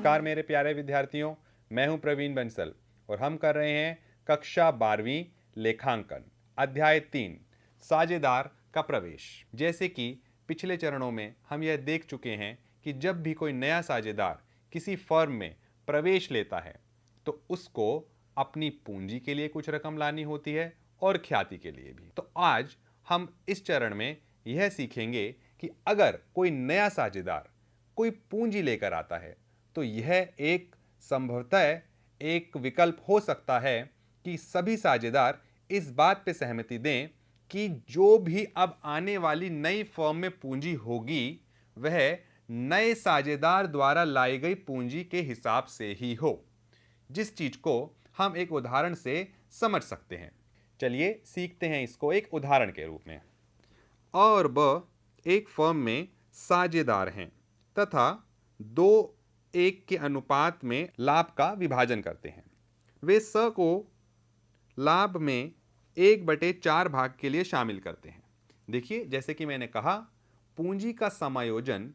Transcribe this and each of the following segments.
नमस्कार मेरे प्यारे विद्यार्थियों, मैं हूं प्रवीण बंसल और हम कर रहे हैं कक्षा 12वीं लेखांकन अध्याय 3 साझेदार का प्रवेश। जैसे कि पिछले चरणों में हम यह देख चुके हैं कि जब भी कोई नया साझेदार किसी फर्म में प्रवेश लेता है तो उसको अपनी पूंजी के लिए कुछ रकम लानी होती है और ख्याति के लिए भी। तो आज हम इस चरण में यह सीखेंगे कि अगर कोई नया साझेदार कोई पूंजी लेकर आता है तो यह एक संभवतः एक विकल्प हो सकता है कि सभी साझेदार इस बात पर सहमति दें कि जो भी अब आने वाली नई फर्म में पूंजी होगी वह नए साझेदार द्वारा लाई गई पूंजी के हिसाब से ही हो, जिस चीज को हम एक उदाहरण से समझ सकते हैं। चलिए सीखते हैं इसको एक उदाहरण के रूप में। अ और ब एक फर्म में साझेदार हैं तथा 2:1 के अनुपात में लाभ का विभाजन करते हैं। वे स को लाभ में 1/4 भाग के लिए शामिल करते हैं। देखिए, जैसे कि मैंने कहा, पूंजी का समायोजन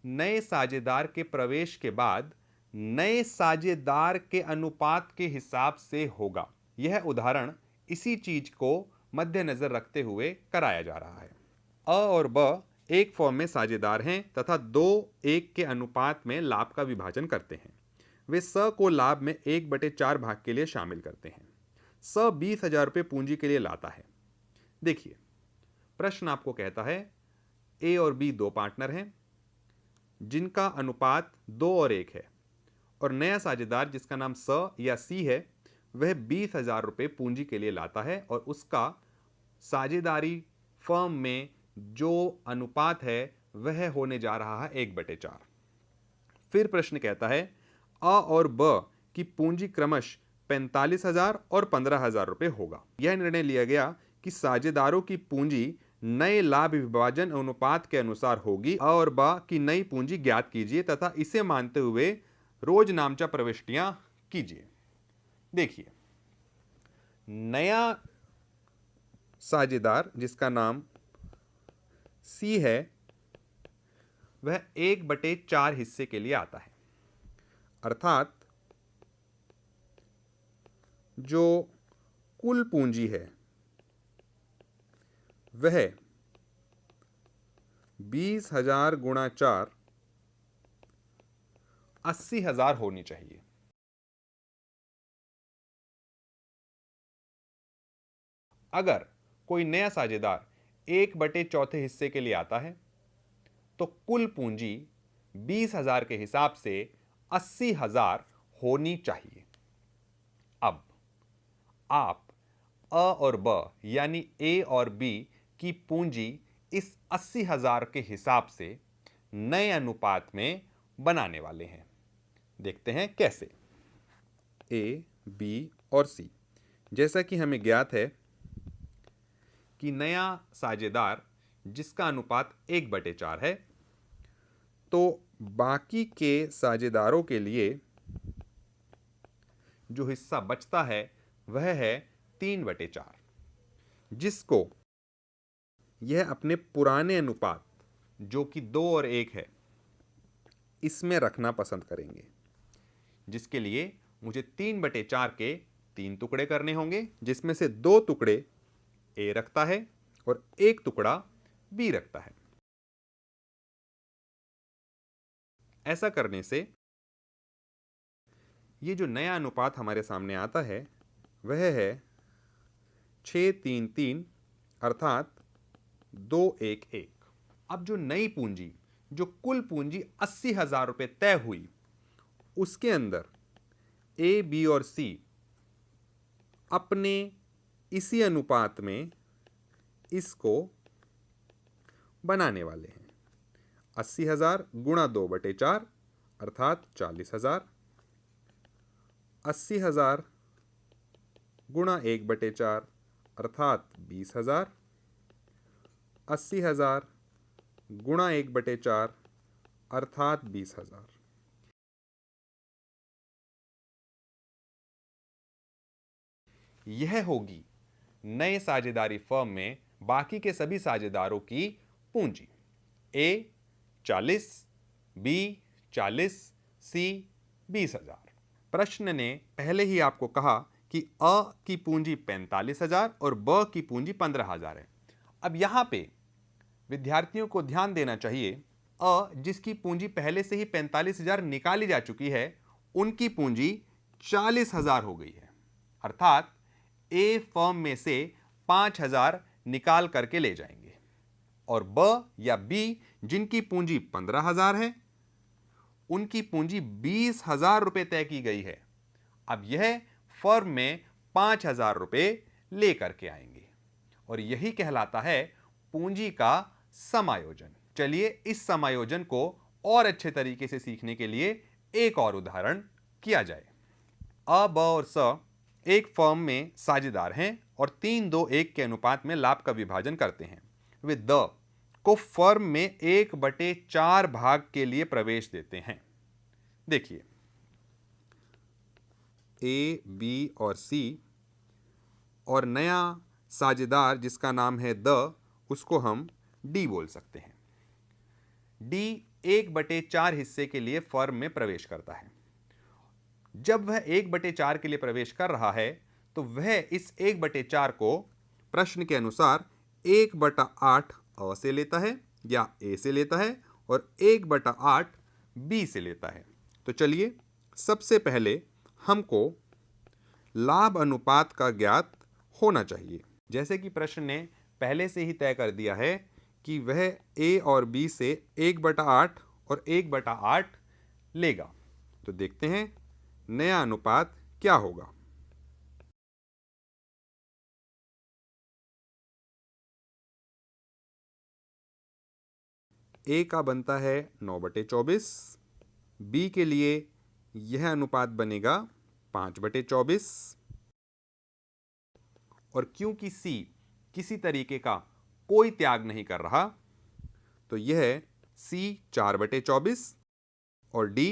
नए साझेदार के प्रवेश के बाद नए साझेदार के अनुपात के हिसाब से होगा। यह उदाहरण इसी चीज को मद्देनजर रखते हुए कराया जा रहा है। अ और ब एक फर्म में साझेदार हैं तथा 2:1 के अनुपात में लाभ का विभाजन करते हैं। वे स को लाभ में 1/4 भाग के लिए शामिल करते हैं। स 20,000 रुपये पूंजी के लिए लाता है। देखिए, प्रश्न आपको कहता है ए और बी दो पार्टनर हैं जिनका अनुपात 2 और 1 है और नया साझेदार जिसका नाम स या सी है वह 20,000 रुपये पूंजी के लिए लाता है और उसका साझेदारी फर्म में जो अनुपात है वह होने जा रहा है 1/4। फिर प्रश्न कहता है अ और ब की पूंजी क्रमश 45,000 और 15,000 रुपये होगा। यह निर्णय लिया गया कि साझेदारों की पूंजी नए लाभ विभाजन अनुपात के अनुसार होगी। अ और ब की नई पूंजी ज्ञात कीजिए तथा इसे मानते हुए रोज नामचा प्रविष्टियां कीजिए। देखिए, नया साझेदार जिसका नाम सी है वह 1/4 हिस्से के लिए आता है, अर्थात जो कुल पूंजी है वह 20,000 गुणा 4 80,000 होनी चाहिए। अगर कोई नया साझेदार 1/4 हिस्से के लिए आता है तो कुल पूंजी 20,000 के हिसाब से 80,000 होनी चाहिए। अब आप अ और ब यानी ए और बी की पूंजी इस 80,000 के हिसाब से नए अनुपात में बनाने वाले हैं। देखते हैं कैसे। ए, बी और सी, जैसा कि हमें ज्ञात है कि नया साझेदार जिसका अनुपात 1/4 है तो बाकी के साझेदारों के लिए जो हिस्सा बचता है वह है 3/4, जिसको यह अपने पुराने अनुपात जो कि 2 और 1 है इसमें रखना पसंद करेंगे, जिसके लिए मुझे 3/4 के 3 टुकड़े करने होंगे, जिसमें से 2 टुकड़े ए रखता है और 1 टुकड़ा बी रखता है। ऐसा करने से ये जो नया अनुपात हमारे सामने आता है वह है 6-3-3, अर्थात 2-1-1। अब जो नई पूंजी, जो कुल पूंजी 80,000 रुपये तय हुई, उसके अंदर ए, बी और सी अपने इसी अनुपात में इसको बनाने वाले हैं। 80,000 गुणा 2/4 अर्थात 40,000, 80,000 गुणा 1/4 अर्थात 20,000, 80,000 गुणा 1/4 अर्थात 20,000। यह होगी नए साझेदारी फर्म में बाकी के सभी साझेदारों की पूंजी। ए 40, बी 40, सी 20,000। प्रश्न ने पहले ही आपको कहा कि अ की पूंजी 45,000 और ब की पूंजी 15,000 है। अब यहां पे विद्यार्थियों को ध्यान देना चाहिए, अ जिसकी पूंजी पहले से ही 45,000 निकाली जा चुकी है, उनकी पूंजी 40,000 हो गई है। अर्थात ए फर्म में से 5,000 निकाल करके ले जाएंगे और ब या बी जिनकी पूंजी 15,000 है, उनकी पूंजी 20,000 रुपए तय की गई है। अब यह फर्म में 5,000 रुपए लेकर के आएंगे और यही कहलाता है पूंजी का समायोजन। चलिए इस समायोजन को और अच्छे तरीके से सीखने के लिए एक और उदाहरण किया जाए। अ, ब और स एक फर्म में साझेदार हैं और 3-2-1 के अनुपात में लाभ का विभाजन करते हैं। वे द को फर्म में 1/4 भाग के लिए प्रवेश देते हैं। देखिए, ए, बी और सी और नया साझेदार जिसका नाम है द, उसको हम डी बोल सकते हैं। डी 1/4 हिस्से के लिए फर्म में प्रवेश करता है। जब वह 1/4 के लिए प्रवेश कर रहा है तो वह इस 1/4 को प्रश्न के अनुसार 1/8 अ से लेता है या ए से लेता है और 1/8 बी से लेता है। तो चलिए सबसे पहले हमको लाभ अनुपात का ज्ञात होना चाहिए। जैसे कि प्रश्न ने पहले से ही तय कर दिया है कि वह ए और बी से 1/8 और 1/8 लेगा, तो देखते हैं नया अनुपात क्या होगा। ए का बनता है 9/24, बी के लिए यह अनुपात बनेगा 5/24 और क्योंकि सी किसी तरीके का कोई त्याग नहीं कर रहा तो यह सी 4/24 और डी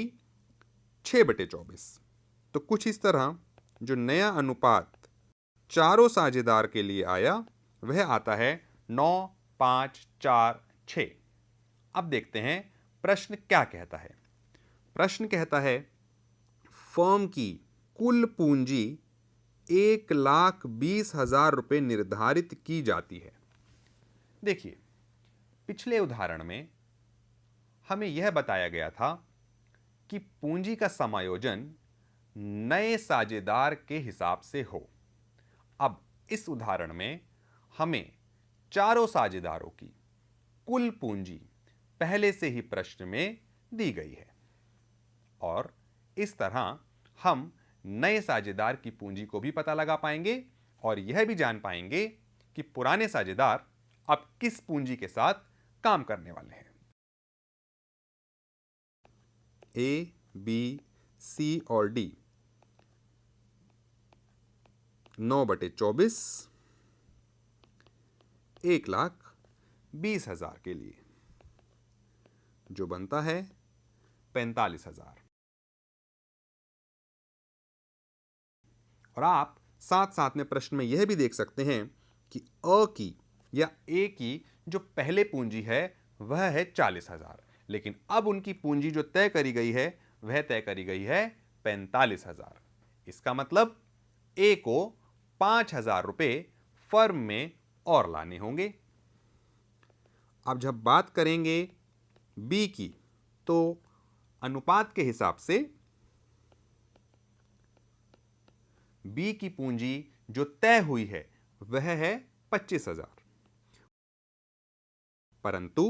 6/24। तो कुछ इस तरह जो नया अनुपात चारों साझेदार के लिए आया वह आता है 9, 5, 4, 6। अब देखते हैं प्रश्न क्या कहता है। प्रश्न कहता है फर्म की कुल पूंजी 1,20,000 रुपये निर्धारित की जाती है। देखिए, पिछले उदाहरण में हमें यह बताया गया था कि पूंजी का समायोजन नए साझेदार के हिसाब से हो। अब इस उदाहरण में हमें चारों साझेदारों की कुल पूंजी पहले से ही प्रश्न में दी गई है और इस तरह हम नए साझेदार की पूंजी को भी पता लगा पाएंगे और यह भी जान पाएंगे कि पुराने साझेदार अब किस पूंजी के साथ काम करने वाले हैं। ए, बी, सी और डी 9/24 1,20,000 के लिए जो बनता है 45,000। और आप साथ साथ में प्रश्न में यह भी देख सकते हैं कि अ की या ए की जो पहले पूंजी है वह है 40,000, लेकिन अब उनकी पूंजी जो तय करी गई है वह तय करी गई है 45,000। इसका मतलब ए को 5,000 रुपए फर्म में और लाने होंगे। अब जब बात करेंगे बी की तो अनुपात के हिसाब से बी की पूंजी जो तय हुई है वह है 25,000, परंतु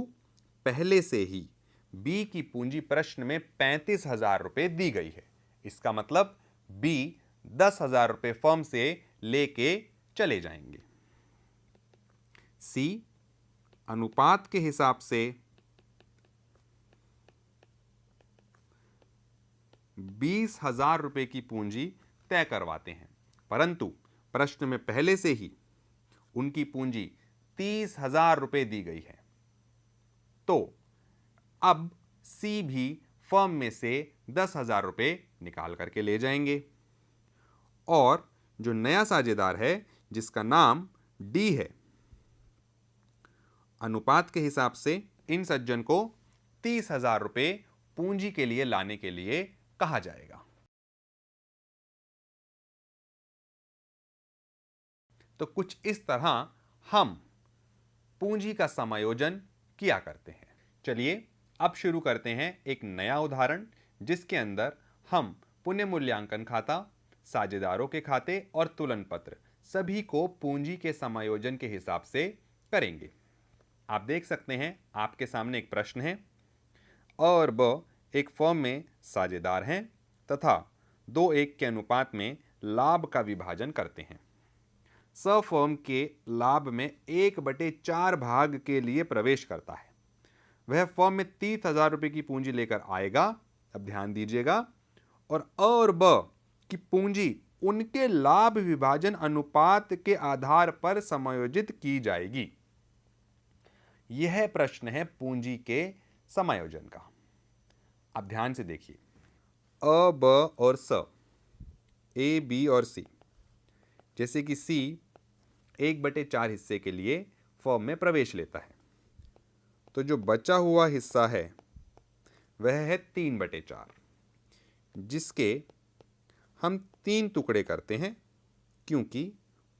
पहले से ही बी की पूंजी प्रश्न में 35,000 रुपए दी गई है। इसका मतलब बी 10,000 रुपए फर्म से लेके चले जाएंगे। सी अनुपात के हिसाब से 20,000 रुपए की पूंजी तय करवाते हैं, परंतु प्रश्न में पहले से ही उनकी पूंजी 30,000 रुपए दी गई है। तो अब सी भी फर्म में से 10,000 रुपए निकाल करके ले जाएंगे और जो नया साझेदार है जिसका नाम डी है, अनुपात के हिसाब से इन सज्जन को 30,000 रुपए पूंजी के लिए लाने के लिए कहा जाएगा। तो कुछ इस तरह हम पूंजी का समायोजन किया करते हैं। चलिए अब शुरू करते हैं एक नया उदाहरण, जिसके अंदर हम पुनः मूल्यांकन खाता, साझेदारों के खाते और तुलन पत्र सभी को पूंजी के समायोजन के हिसाब से करेंगे। आप देख सकते हैं आपके सामने एक प्रश्न है। अ और ब एक फर्म में साझेदार हैं तथा 2:1 के अनुपात में लाभ का विभाजन करते हैं। स फर्म के लाभ में 1/4 भाग के लिए प्रवेश करता है। वह फर्म में 30,000 रुपये की पूंजी लेकर आएगा। अब ध्यान दीजिएगा, और अ और ब की पूंजी उनके लाभ विभाजन अनुपात के आधार पर समायोजित की जाएगी। यह प्रश्न है पूंजी के समायोजन का। अब ध्यान से देखिए, अ, ब और स, ए, बी और सी, जैसे कि सी 1/4 हिस्से के लिए फर्म में प्रवेश लेता है, तो जो बचा हुआ हिस्सा है वह है 3/4, जिसके हम 3 टुकड़े करते हैं, क्योंकि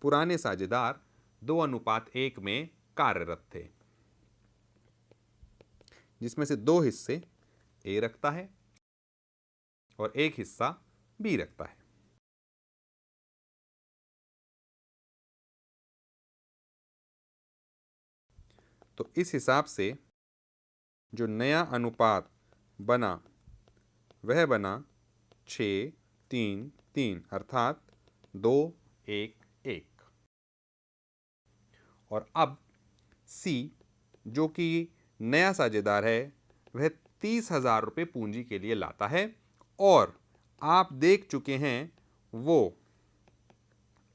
पुराने साझेदार 2:1 में कार्यरत थे, जिसमें से 2 हिस्से ए रखता है और 1 हिस्सा बी रखता है। तो इस हिसाब से जो नया अनुपात बना वह बना 6:3:3, अर्थात 2:1:1। और अब सी, जो कि नया साझेदार है, वह 30,000 रुपये पूंजी के लिए लाता है और आप देख चुके हैं वो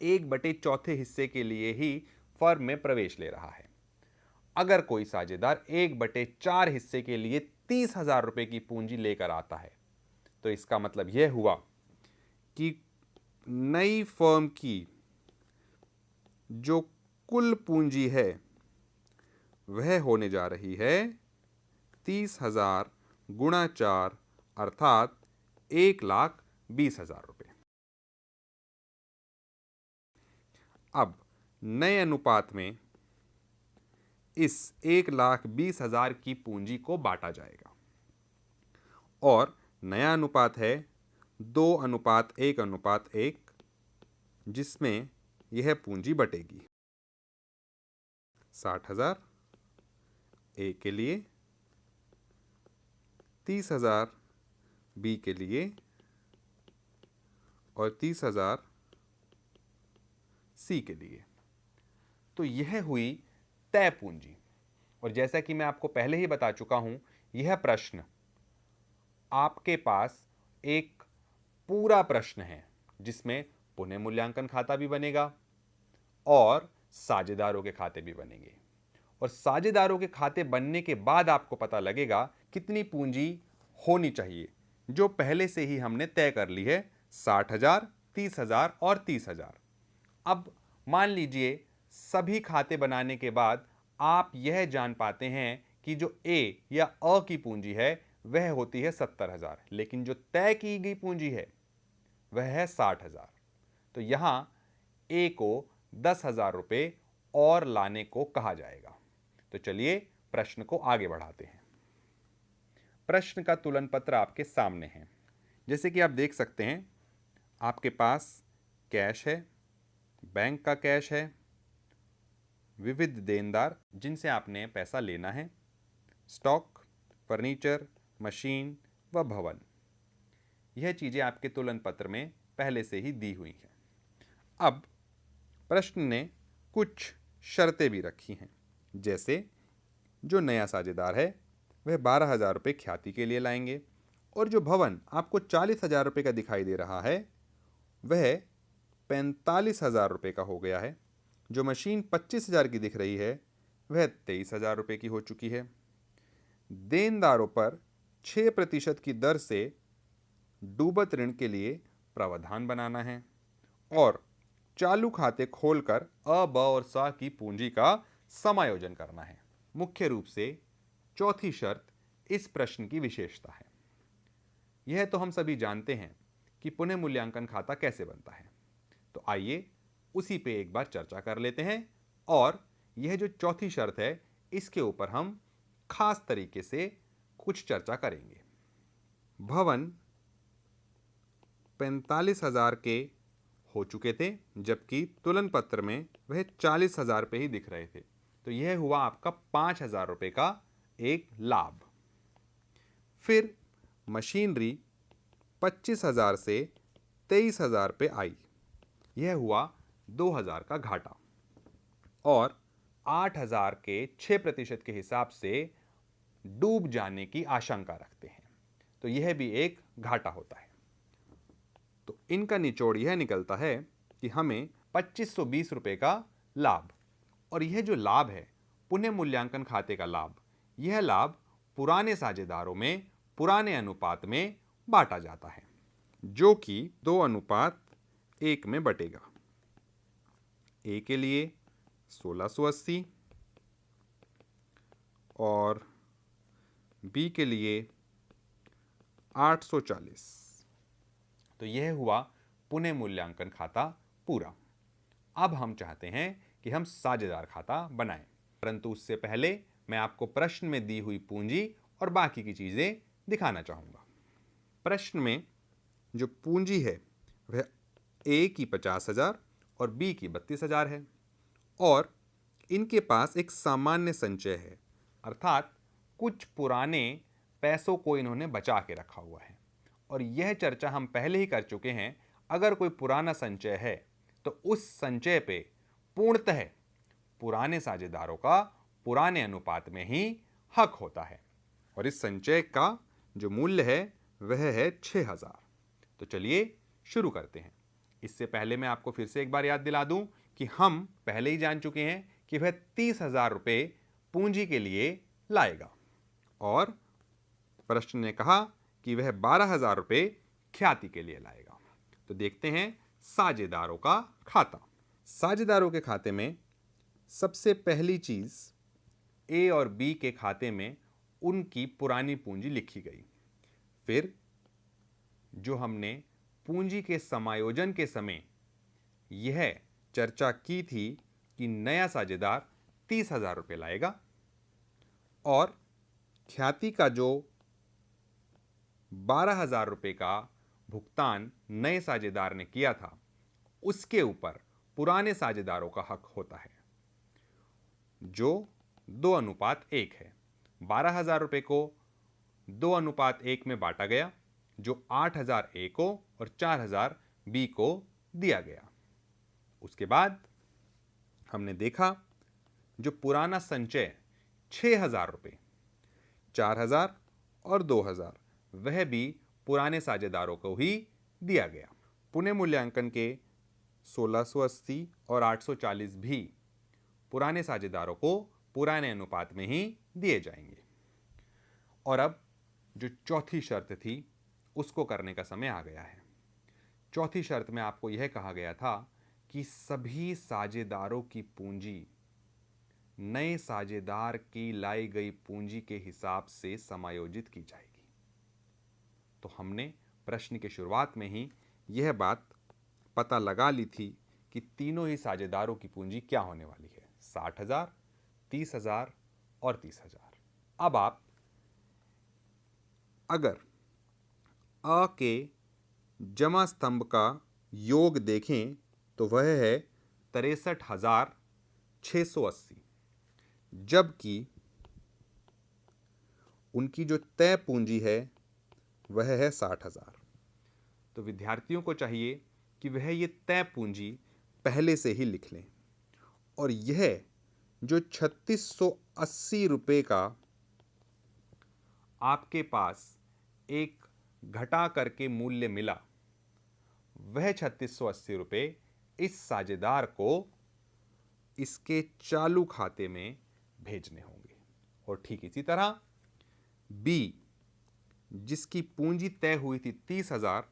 1/4 हिस्से के लिए ही फर्म में प्रवेश ले रहा है। अगर कोई साझेदार 1/4 हिस्से के लिए 30,000 रुपये की पूंजी लेकर आता है, तो इसका मतलब यह हुआ कि नई फर्म की जो कुल पूंजी है वह होने जा रही है 30,000 गुणा 4, अर्थात 1,20,000 रुपये। अब नए अनुपात में इस 1,20,000 की पूंजी को बांटा जाएगा और नया अनुपात है 2:1:1, जिसमें यह पूंजी बटेगी 60,000 ए के लिए, 30,000 बी के लिए और 30,000 सी के लिए। तो यह हुई तय पूंजी। और जैसा कि मैं आपको पहले ही बता चुका हूं, यह प्रश्न आपके पास एक पूरा प्रश्न है, जिसमें पुनः मूल्यांकन खाता भी बनेगा और साझेदारों के खाते भी बनेंगे। और साझेदारों के खाते बनने के बाद आपको पता लगेगा कितनी पूंजी होनी चाहिए, जो पहले से ही हमने तय कर ली है, 60,000, 30,000 और 30,000। अब मान लीजिए सभी खाते बनाने के बाद आप यह जान पाते हैं कि जो ए या अ की पूंजी है वह होती है 70,000, लेकिन जो तय की गई पूंजी है वह है 60,000। तो यहां ए को 10,000 रुपये और लाने को कहा जाएगा। तो चलिए प्रश्न को आगे बढ़ाते हैं। प्रश्न का तुलन पत्र आपके सामने है। जैसे कि आप देख सकते हैं, आपके पास कैश है, बैंक का कैश है, विविध देनदार जिनसे आपने पैसा लेना है, स्टॉक, फर्नीचर, मशीन व भवन, यह चीज़ें आपके तुलन पत्र में पहले से ही दी हुई हैं। अब प्रश्न ने कुछ शर्तें भी रखी हैं, जैसे जो नया साझेदार है वह 12,000 रुपये ख्याति के लिए लाएंगे, और जो भवन आपको 40,000 रुपये का दिखाई दे रहा है वह 45,000 रुपये का हो गया है। जो मशीन 25,000 की दिख रही है वह 23,000 रुपये की हो चुकी है। देनदारों पर 6% की दर से डूबत ऋण के लिए प्रावधान बनाना है और चालू खाते खोलकर अ, ब और स की पूंजी का समायोजन करना है। मुख्य रूप से चौथी शर्त इस प्रश्न की विशेषता है। यह तो हम सभी जानते हैं कि पुनः मूल्यांकन खाता कैसे बनता है, तो आइए उसी पे एक बार चर्चा कर लेते हैं। और यह जो चौथी शर्त है, इसके ऊपर हम खास तरीके से कुछ चर्चा करेंगे। भवन 45,000 के हो चुके थे, जबकि तुलन पत्र में वह 40,000 पे ही दिख रहे थे, तो यह हुआ आपका 5,000 रुपये का एक लाभ। फिर मशीनरी 25,000 से 23,000 पे आई, यह हुआ 2,000 का घाटा। और 8,000 के 6% के हिसाब से डूब जाने की आशंका रखते हैं, तो यह भी एक घाटा होता है। तो इनका निचोड़ यह निकलता है कि हमें 2,520 रुपये का लाभ, और यह जो लाभ है पुनः मूल्यांकन खाते का लाभ, यह लाभ पुराने साझेदारों में पुराने अनुपात में बांटा जाता है, जो कि 2:1 में बटेगा। ए के लिए 1,680 और बी के लिए 840। तो यह हुआ पुनः मूल्यांकन खाता पूरा। अब हम चाहते हैं कि हम साझेदार खाता बनाएं, परंतु उससे पहले मैं आपको प्रश्न में दी हुई पूंजी और बाकी की चीजें दिखाना चाहूंगा। प्रश्न में जो पूंजी है वह ए की 50,000 और बी की 32,000 है, और इनके पास एक सामान्य संचय है, अर्थात कुछ पुराने पैसों को इन्होंने बचा के रखा हुआ है। और यह चर्चा हम पहले ही कर चुके हैं, अगर कोई पुराना संचय है तो उस संचय पे पूर्णतः पुराने साझेदारों का पुराने अनुपात में ही हक होता है, और इस संचय का जो मूल्य है वह है 6,000। तो चलिए शुरू करते हैं। इससे पहले मैं आपको फिर से एक बार याद दिला दूं कि हम पहले ही जान चुके हैं कि वह 30,000 रुपये पूंजी के लिए लाएगा, और प्रश्न ने कहा कि वह 12,000 रुपये ख्याति के लिए लाएगा। तो देखते हैं साझेदारों का खाता। साझेदारों के खाते में सबसे पहली चीज ए और बी के खाते में उनकी पुरानी पूंजी लिखी गई। फिर जो हमने पूंजी के समायोजन के समय यह चर्चा की थी कि नया साझेदार 30,000 रुपये लाएगा, और ख्याति का जो 12,000 रुपये का भुगतान नए साझेदार ने किया था, उसके ऊपर पुराने साझेदारों का हक होता है, जो 2:1 है। 12,000 रुपये को 2:1 में बांटा गया, जो 8,000 ए को और 4,000 बी को दिया गया। उसके बाद हमने देखा जो पुराना संचय 6,000 रुपये, 4,000 और 2,000, वह भी पुराने साझेदारों को ही दिया गया। पुनः मूल्यांकन के 1,680 और 840 भी पुराने साझेदारों को पुराने अनुपात में ही दिए जाएंगे। और अब जो चौथी शर्त थी उसको करने का समय आ गया है। चौथी शर्त में आपको यह कहा गया था कि सभी साझेदारों की पूंजी नए साझेदार की लाई गई पूंजी के हिसाब से समायोजित की जाएगी। तो हमने प्रश्न की शुरुआत में ही यह बात पता लगा ली थी कि तीनों ही साझेदारों की पूंजी क्या होने वाली है, 60,000, 30,000 और 30,000। अब आप अगर अ के जमा स्तंभ का योग देखें तो वह है 63,680, जबकि उनकी जो तय पूंजी है वह है 60,000। तो विद्यार्थियों को चाहिए कि वह ये तय पूंजी पहले से ही लिख लें, और यह जो 3,680 रुपये का आपके पास एक घटा करके मूल्य मिला, वह 3,680 रुपये इस साझेदार को इसके चालू खाते में भेजने होंगे। और ठीक इसी तरह बी, जिसकी पूंजी तय हुई थी 30,000,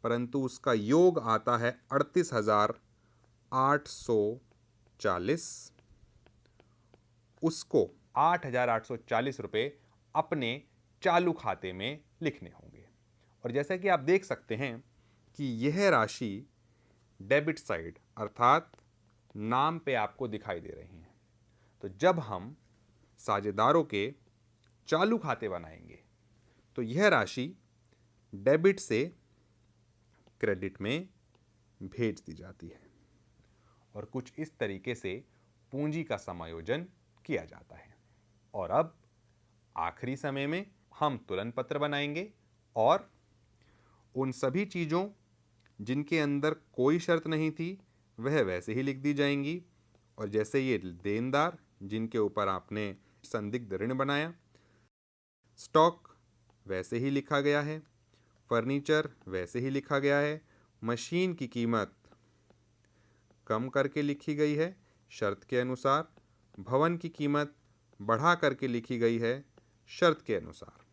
परंतु उसका योग आता है 38,840, उसको 8,840 रुपये अपने चालू खाते में लिखने होंगे। और जैसा कि आप देख सकते हैं कि यह राशि डेबिट साइड अर्थात नाम पे आपको दिखाई दे रही है। तो जब हम साझेदारों के चालू खाते बनाएंगे तो यह राशि डेबिट से क्रेडिट में भेज दी जाती है और कुछ इस तरीके से पूंजी का समायोजन किया जाता है। और अब आखिरी समय में हम तुलन पत्र बनाएंगे और उन सभी चीज़ों जिनके अंदर कोई शर्त नहीं थी वह वैसे ही लिख दी जाएंगी। और जैसे ये देनदार जिनके ऊपर आपने संदिग्ध ऋण बनाया, स्टॉक वैसे ही लिखा गया है, फर्नीचर वैसे ही लिखा गया है, मशीन की कीमत कम करके लिखी गई है शर्त के अनुसार, भवन की कीमत बढ़ा करके लिखी गई है शर्त के अनुसार,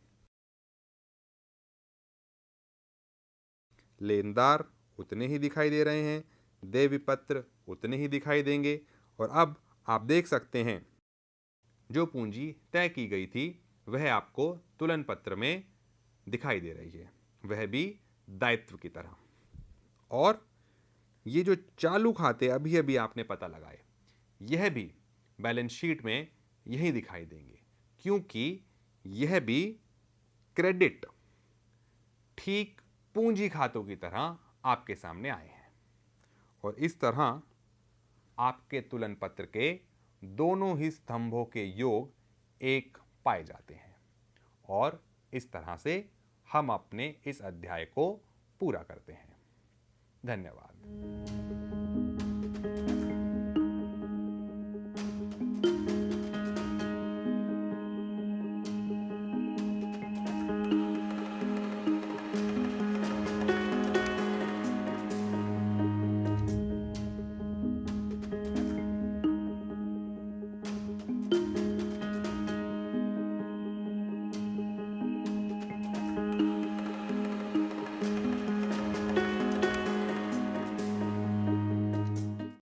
लेनदार उतने ही दिखाई दे रहे हैं, देय विपत्र उतने ही दिखाई देंगे। और अब आप देख सकते हैं जो पूंजी तय की गई थी वह आपको तुलन पत्र में दिखाई दे रही है, वह भी दायित्व की तरह। और ये जो चालू खाते अभी अभी आपने पता लगाए यह भी बैलेंस शीट में यही दिखाई देंगे, क्योंकि यह भी क्रेडिट ठीक पूंजी खातों की तरह आपके सामने आए हैं। और इस तरह आपके तुलन पत्र के दोनों ही स्तंभों के योग एक पाए जाते हैं। और इस तरह से हम अपने इस अध्याय को पूरा करते हैं। धन्यवाद।